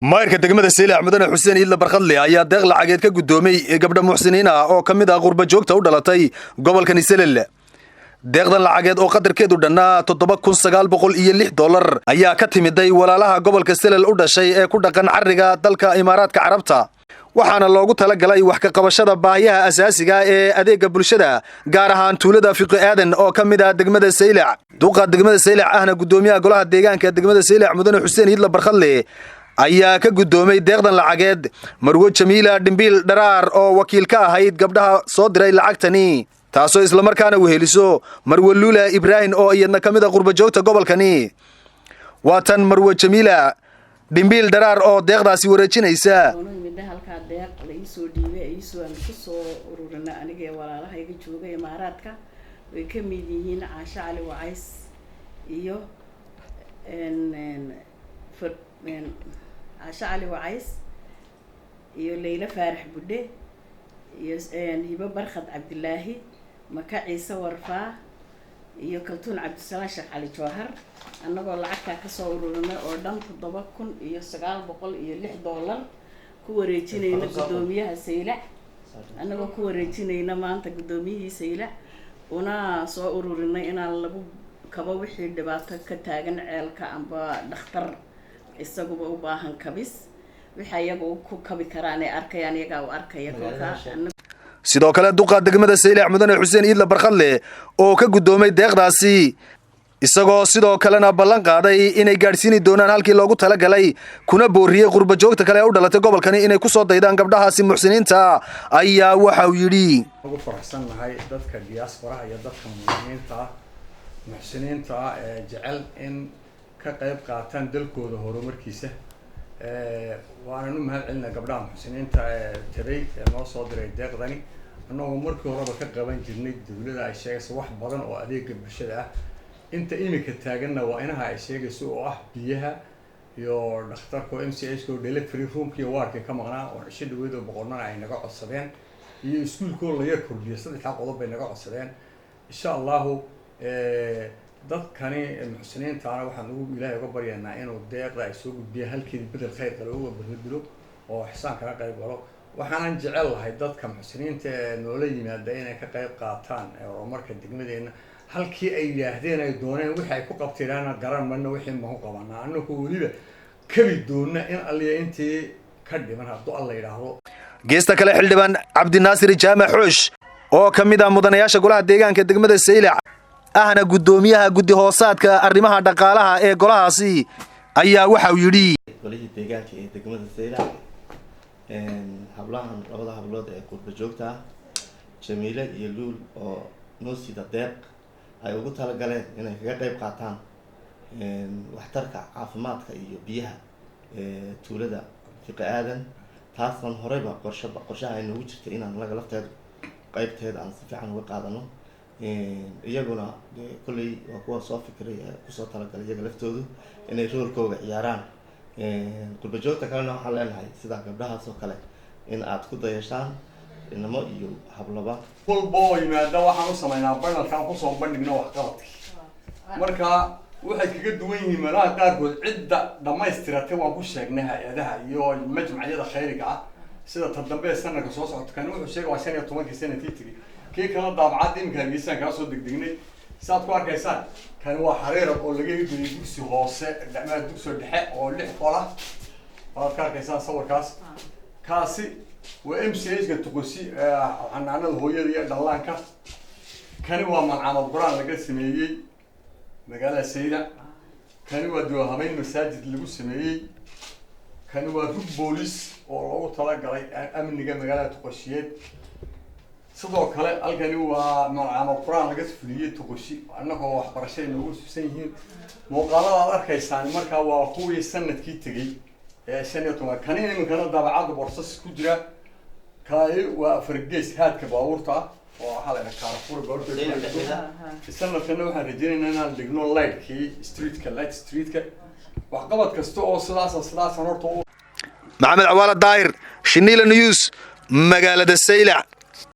maayirka degmada Saylac Mudane Xuseen Idla Barkadle ayaa deeq lacageed ka gudoomay gabdha muxsiniin ah oo kamid ah qurba joogta u dhalatay gobolka Niselel. deeqdan lacageed oo qadarkeedu dhanaa $7,906 ayaa ka timiday walaalaha gobolka Selel u dhashay ee ku dhaqan cariga dalka Imaaraadka Carabta. waxaana loogu talagalay wax ka qabashada baahiyaha asaasiga ee adeega bulshada gaar ahaan tuulada Fiqi Aadan oo kamid ah degmada Saylac. duqa degmada Saylac ahna gudoomiyaha golaha deegaanka degmada Saylac Mudane Xuseen Idla Barkadle ayaa ka gudoomay deeqdan lacageed Marwo Jamiila Dhimbil Dharaar oo wakiil ka ahayd gabdhaha soo diray lacagtani taasoo isla markaana weheliso Marwo Luula Ibrahim oo iyadna kamid ah qurba joogta gobolkani. waatan Marwo Jamiila Dhimbil Dharaar oo deeqdaasi wareejinaysa halka deeq la soo dhiibay ay soo soo ururina aniga walaalahayga jooga Imaaraadka way ka mid yihiin Caasha Cali Wacays iyo Caasha Cali Wacays iyo Leila Faarax Budde iyo Hiba Barkad Cabdilaahi Maka Ciise Warfaa iyo Kaltuun Cabdisalaam Sheekh Cali Jawhar annagoo lacagta ka soo ururinay oo dhan $7,906 ku wareejinayna gudoomiyaha Saylac annagoo ku wareejinayna maanta gudoomiyihii Saylac una soo ururinay inaan lagu kaba wixii dhibaato ka taagan ceelka amba dhakhtar isaguba u baahan kabis waxa iyagu ku kabi karaan ay arkayaan iyaga oo arkaya kolka sidoo kale duqa degmada Saylac Mudane Xuseen Idla Barkadle oo ka gudoomay deeqdaasi isagoo sidoo kalena ballan qaaday inay gaarsiin doonaan halkii loogu talagalay kuna booriyay qurba joogta kale u dhalatay gobolkani inay ku soo daydaan gabdhahaasi muxsiniinta ayaa waxa uu yiri ugu faraxsanahay dadka diaspora iyo dadka muxsiniinta ee jecel in ka qayb qaataan dalkooda horumarkiisa waana u mahadcelinaa gabdhaha muxsiniinta ee taray ee noo soo diray deeqdani annagoo markii horeba ka qaban jirnay dawladda ay sheegayso wax badan oo adeega bulshada ah inta imika taaganna waa inaha ay sheegayso oo ah biyaha iyo dhakhtarka MCH oo delivery roomkii waarkii ka maqnaa oo cisho dhaweedo boqornana ay naga codsadeen iyo iskuulkoo la yar kordhiyay saddex qodob bay naga codsadeen insha Allah dadkani muxsiniintaana waxaan ugu Ilaahay uga baryaynaa inuu deeqda ay soo gudbiyo halkii bedel khayr qalo uga bedelo oo ihsaan kaga qayb galo waxaan jecel lahay dadka muxsiniinta noola yimaada inay ka qayb qaataan horumarka degmadeena halkii ay yiraahdeen ay dooneen wixii ay ku qabtiraan garan marna wixii ma qabanaa annagu waliba kabi doona in Alle intii ka dhiman hadoo Alle yiraahdo geesta kale xildhibaan Cabdinaasir Jaamac Xoosh oo kamid ah mudanayaasha golaha deegaanka degmada Saylac ahna gudoomiyaha guddi hoosaadka arrimaha dhaqaalaha ee golahaasi ayaa waxa uu yiri golihii deegaanka ee degmada Saylac hablahan labada hablood ee qurba joogta Jamiila iyo Luul oo noo sida deeq ay ugu talagaleen inay kaga qayb qaataan waxtarka caafimaadka iyo biyaha tuulada Fiqi Aadan taasoo horeyba qorshaha ay noogu jirtay inaan laga lafteed qaybteeda aan si fiican uga qaadano iyaguna kulay waa kuwa soo fikiray ku soo talagalay iyaga laftoodu inay roolkooda ciyaaraan qurba joogta kalena waxaan leenahay sida gabdhahaas oo kale in aad ku dayashaan inamo iyo hablaba walbo yimaada waxaan u sameynaa barnaamijkan ku soo bandhigno wax qabadki marka waxay kaga duwan yihiin meelaha qaarkood cidda dhamaystiratay waan ku sheegnay hay'adaha iyo majmuucyada khayriga ah sida tadambe sanadka soo socota kan wuxuu sheegay waa 15 sano tii kii kala daabacad imka Hargeysa ka soo degdegnay saad ku arkaysaan kan waa xareer oo laga hidiyay dugsi hoose dhamaad dugsi dhexe oo 6 qola waad ka arkaysaan sawirkaas kaasi waa MCH ka tuqosi xanaanada hooyada iyo dhallaanka kani waa malcamad quraan laga sameeyay magaalada Saylac kani waa doo habeyn masaajid lagu sameeyay kani waa rug boolis oo loogu talagalay amniga magaalada tuqoshiyeed sidoo kale halkani waa malcamad quraan laga fuliyay tuqoshi annagoo wax barashada noogu suusan yihiin muuqaalada aad arkaysaan markaa waa kuwii sanadkii tagay ee 15 kani imkana daabacad borsas ku jira كاي وفرقيس هاد كباورتا وحاله كارفور غورتو السنه كنا waxaan rajeynaa inaan dhigno light kii light street ka wax qabad kasto oo sidaas horto Maxamed Awaala Daahir Shinila News magaalada Saylac